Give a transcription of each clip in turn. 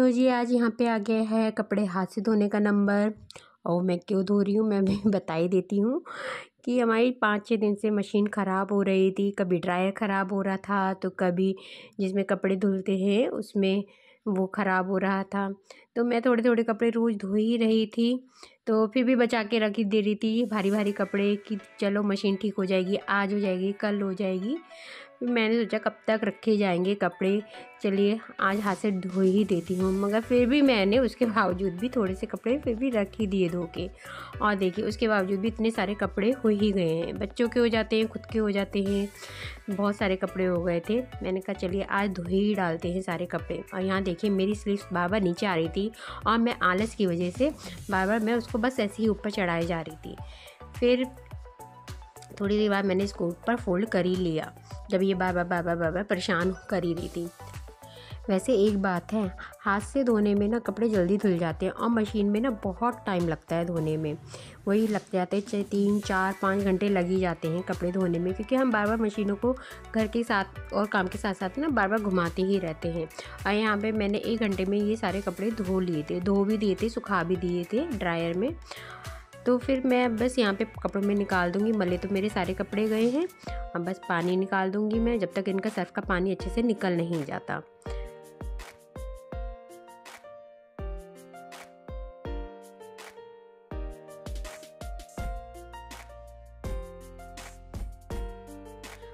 तो जी आज यहाँ पे आ गया है कपड़े हाथ से धोने का नंबर। और मैं क्यों धो रही हूँ मैं भी बता ही देती हूँ कि हमारी 5-6 दिन से मशीन ख़राब हो रही थी। कभी ड्रायर ख़राब हो रहा था तो कभी जिसमें कपड़े धुलते हैं उसमें वो ख़राब हो रहा था। तो मैं थोड़े थोड़े कपड़े रोज़ धो ही रही थी, तो फिर भी बचा के रख ही दे रही थी भारी भारी कपड़े कि चलो मशीन ठीक हो जाएगी, आज हो जाएगी, कल हो जाएगी। फिर मैंने सोचा कब तक रखे जाएंगे कपड़े, चलिए आज हाथ से धो ही देती हूँ। मगर फिर भी मैंने उसके बावजूद भी थोड़े से कपड़े फिर भी रख ही दिए धो के। और देखिए उसके बावजूद भी इतने सारे कपड़े हो ही गए हैं, बच्चों के हो जाते हैं, खुद के हो जाते हैं, बहुत सारे कपड़े हो गए थे। मैंने कहा चलिए आज धो ही डालते हैं सारे कपड़े। और यहाँ देखिए मेरी स्लीव्स बार बार नीचे आ रही थी और मैं आलस की वजह से बार बार मैं उसको बस ऐसे ही ऊपर चढ़ाई जा रही थी। फिर थोड़ी देर बाद मैंने इसको ऊपर फोल्ड कर ही लिया जब ये बार बार परेशान कर ही रही थी। वैसे एक बात है, हाथ से धोने में ना कपड़े जल्दी धुल जाते हैं और मशीन में ना बहुत टाइम लगता है धोने में। वही लग जाते हैं 3-4-5 घंटे लग ही जाते हैं कपड़े धोने में, क्योंकि हम बार बार मशीनों को घर के साथ और काम के साथ साथ ना बार बार घुमाते ही रहते हैं। और यहाँ पे मैंने 1 घंटे में ये सारे कपड़े धो लिए थे, धो भी दिए थे, सुखा भी दिए थे ड्रायर में। तो फिर मैं बस यहाँ पे कपड़ों में निकाल दूँगी। मले तो मेरे सारे कपड़े गए हैं, अब बस पानी निकाल दूँगी मैं जब तक इनका सर्फ का पानी अच्छे से निकल नहीं जाता।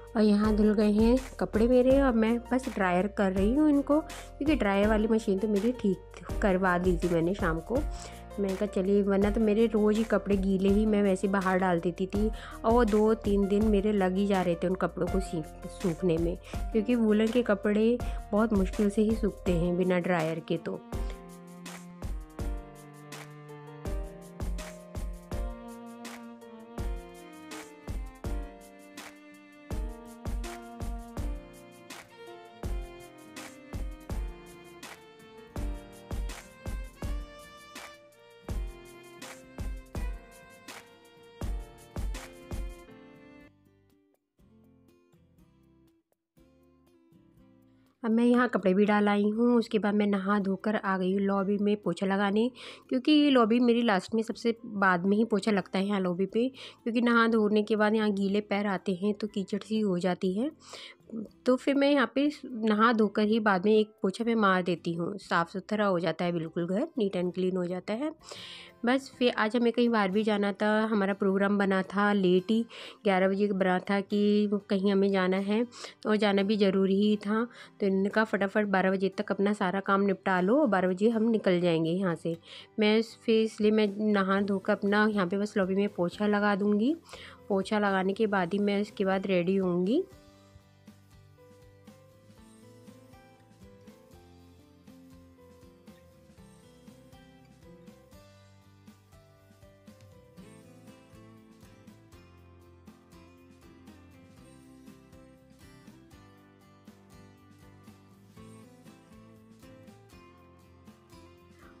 और यहाँ धुल गए हैं कपड़े मेरे और मैं बस ड्रायर कर रही हूँ इनको, क्योंकि ड्रायर वाली मशीन तो मेरी ठीक करवा दी थी मैंने शाम को। मैंने कहा चलिए, वरना तो मेरे रोज़ ही कपड़े गीले ही मैं वैसे बाहर डाल देती थी और वो 2-3 दिन मेरे लग ही जा रहे थे उन कपड़ों को सूखने में, क्योंकि वूलन के कपड़े बहुत मुश्किल से ही सूखते हैं बिना ड्रायर के। तो अब मैं यहाँ कपड़े भी डाल आई हूँ। उसके बाद मैं नहा धोकर आ गई हूँ लॉबी में पोछा लगाने, क्योंकि ये लॉबी मेरी लास्ट में सबसे बाद में ही पोछा लगता है यहाँ लॉबी पे, क्योंकि नहा धोने के बाद यहाँ गीले पैर आते हैं तो कीचड़ सी हो जाती है। तो फिर मैं यहाँ पे नहा धोकर ही बाद में एक पोछा मैं मार देती हूँ, साफ़ सुथरा हो जाता है, बिल्कुल घर नीट एंड क्लीन हो जाता है। बस फिर आज हमें कहीं बाहर भी जाना था, हमारा प्रोग्राम बना था लेट ही 11 बजे बना था कि कहीं हमें जाना है और जाना भी ज़रूरी ही था। तो इन्होंने कहा फटाफट 12 बजे तक अपना सारा काम निपटा लो और 12 बजे हम निकल जाएंगे यहाँ से। मैं फिर इसलिए मैं नहा धोकर अपना यहाँ पे बस लॉबी में पोछा लगा दूँगी। पोछा लगाने के बाद ही मैं उसके बाद रेडी होंगी।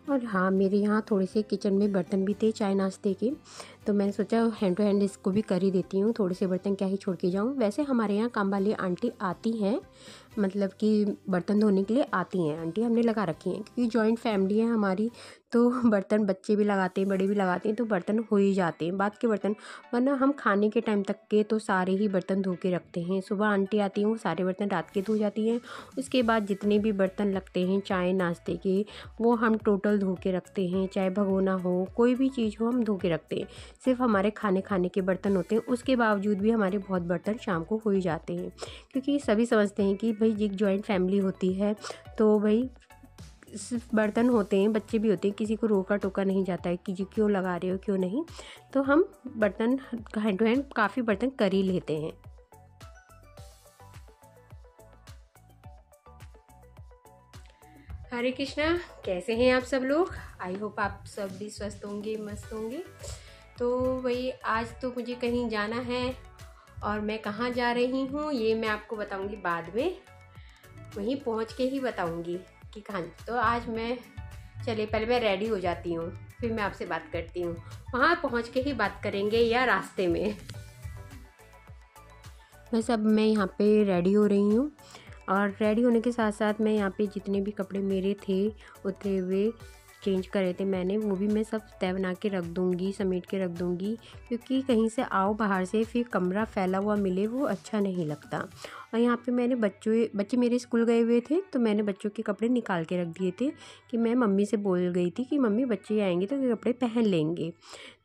और हाँ, मेरे यहाँ थोड़े से किचन में बर्तन भी थे चाय नाश्ते के, तो मैंने सोचा हैंड टू हैंड इसको भी कर ही देती हूँ। थोड़े से बर्तन क्या ही छोड़ के जाऊँ। वैसे हमारे यहाँ काम वाली आंटी आती हैं, मतलब कि बर्तन धोने के लिए आती हैं आंटी, हमने लगा रखी हैं, क्योंकि जॉइंट फैमिली है हमारी। तो बर्तन बच्चे भी लगाते हैं, बड़े भी लगाते हैं, तो बर्तन हो ही जाते हैं बात के बर्तन। वरना हम खाने के टाइम तक के तो सारे ही बर्तन धो के रखते हैं। सुबह आंटी आती हैं, वो सारे बर्तन रात के धो जाती हैं। उसके बाद जितने भी बर्तन लगते हैं चाय नाश्ते के, वो हम टोटल धो के रखते हैं। चाहे भगोना हो, कोई भी चीज़ हो, हम धो के रखते हैं। सिर्फ हमारे खाने के बर्तन होते हैं, उसके बावजूद भी हमारे बहुत बर्तन शाम को हो ही जाते हैं, क्योंकि सभी समझते हैं कि भाई एक जॉइंट फैमिली होती है तो भाई सिर्फ बर्तन होते हैं, बच्चे भी होते हैं, किसी को रोका टोका नहीं जाता है कि जी क्यों लगा रहे हो क्यों नहीं। तो हम बर्तन हैंड टू हैंड काफ़ी बर्तन कर ही लेते हैं। हरे कृष्णा, कैसे हैं आप सब लोग? आई होप आप सब भी स्वस्थ होंगे, मस्त होंगे। तो वही आज तो मुझे कहीं जाना है और मैं कहाँ जा रही हूँ ये मैं आपको बताऊँगी बाद में, वहीं पहुँच के ही बताऊँगी कि कहाँ। तो आज मैं चलिए पहले मैं रेडी हो जाती हूँ, फिर मैं आपसे बात करती हूँ। वहाँ पहुँच के ही बात करेंगे या रास्ते में। बस अब मैं यहाँ पे रेडी हो रही हूँ और रेडी होने के साथ साथ मैं यहाँ पे जितने भी कपड़े मेरे थे उतरे हुए चेंज करे थे मैंने, वो भी मैं सब तय बना के रख दूँगी, समेट के रख दूँगी, क्योंकि कहीं से आओ बाहर से फिर कमरा फैला हुआ मिले वो अच्छा नहीं लगता। और यहाँ पे मैंने बच्चे मेरे स्कूल गए हुए थे तो मैंने बच्चों के कपड़े निकाल के रख दिए थे कि मैं मम्मी से बोल गई थी कि मम्मी बच्चे आएंगे तो ये कपड़े पहन लेंगे।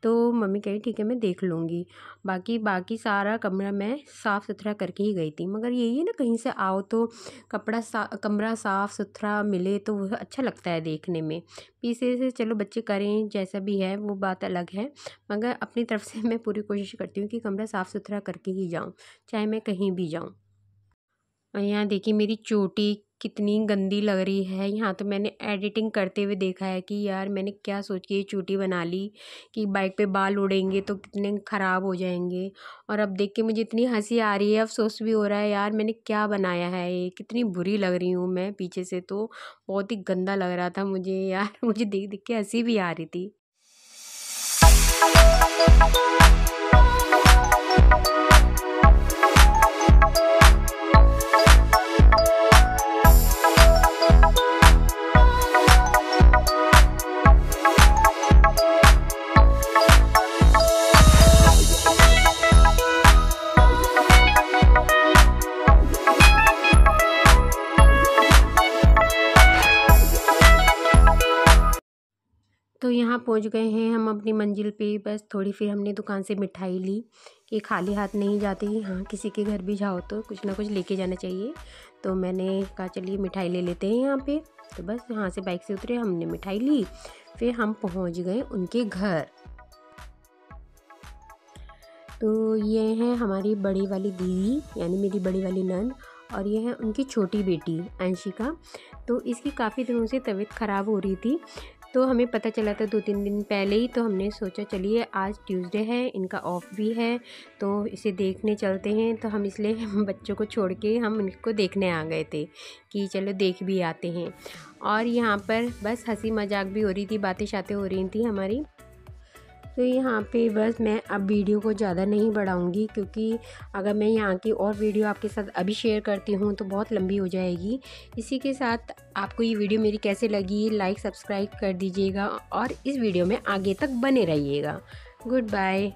तो मम्मी कही ठीक है मैं देख लूँगी। बाकी सारा कमरा मैं साफ़ सुथरा करके ही गई थी, मगर यही है ना कहीं से आओ तो कमरा साफ़ सुथरा मिले तो वह अच्छा लगता है देखने में। पीछे से चलो बच्चे करें जैसा भी है वो बात अलग है, मगर अपनी तरफ से मैं पूरी कोशिश करती हूँ कि कमरा साफ़ सुथरा करके ही जाऊँ, चाहे मैं कहीं भी जाऊँ। और यहाँ देखिए मेरी चोटी कितनी गंदी लग रही है। यहाँ तो मैंने एडिटिंग करते हुए देखा है कि यार मैंने क्या सोच के ये चोटी बना ली कि बाइक पे बाल उड़ेंगे तो कितने ख़राब हो जाएंगे। और अब देख के मुझे इतनी हंसी आ रही है, अफसोस भी हो रहा है यार मैंने क्या बनाया है, ये कितनी बुरी लग रही हूँ मैं। पीछे से तो बहुत ही गंदा लग रहा था मुझे यार मुझे देख देख के हंसी भी आ रही थी। तो यहाँ पहुँच गए हैं हम अपनी मंजिल पे। बस थोड़ी फिर हमने दुकान से मिठाई ली कि खाली हाथ नहीं जाती, हाँ किसी के घर भी जाओ तो कुछ ना कुछ लेके जाना चाहिए। तो मैंने कहा चलिए मिठाई ले लेते हैं यहाँ पे। तो बस यहाँ से बाइक से उतरे, हमने मिठाई ली, फिर हम पहुँच गए उनके घर। तो ये है हमारी बड़ी वाली दीदी यानी मेरी बड़ी वाली नंद, और ये है उनकी छोटी बेटी अंशिका। तो इसकी काफ़ी दिनों से तबीयत ख़राब हो रही थी, तो हमें पता चला था 2-3 दिन पहले ही। तो हमने सोचा चलिए आज ट्यूसडे है, इनका ऑफ भी है तो इसे देखने चलते हैं। तो हम इसलिए बच्चों को छोड़ के हम इनको देखने आ गए थे कि चलो देख भी आते हैं। और यहाँ पर बस हंसी मजाक भी हो रही थी, बातें शातें हो रही थी हमारी। तो यहाँ पे बस मैं अब वीडियो को ज़्यादा नहीं बढ़ाऊँगी, क्योंकि अगर मैं यहाँ की और वीडियो आपके साथ अभी शेयर करती हूँ तो बहुत लंबी हो जाएगी। इसी के साथ आपको ये वीडियो मेरी कैसे लगी लाइक सब्सक्राइब कर दीजिएगा और इस वीडियो में आगे तक बने रहिएगा। Good bye.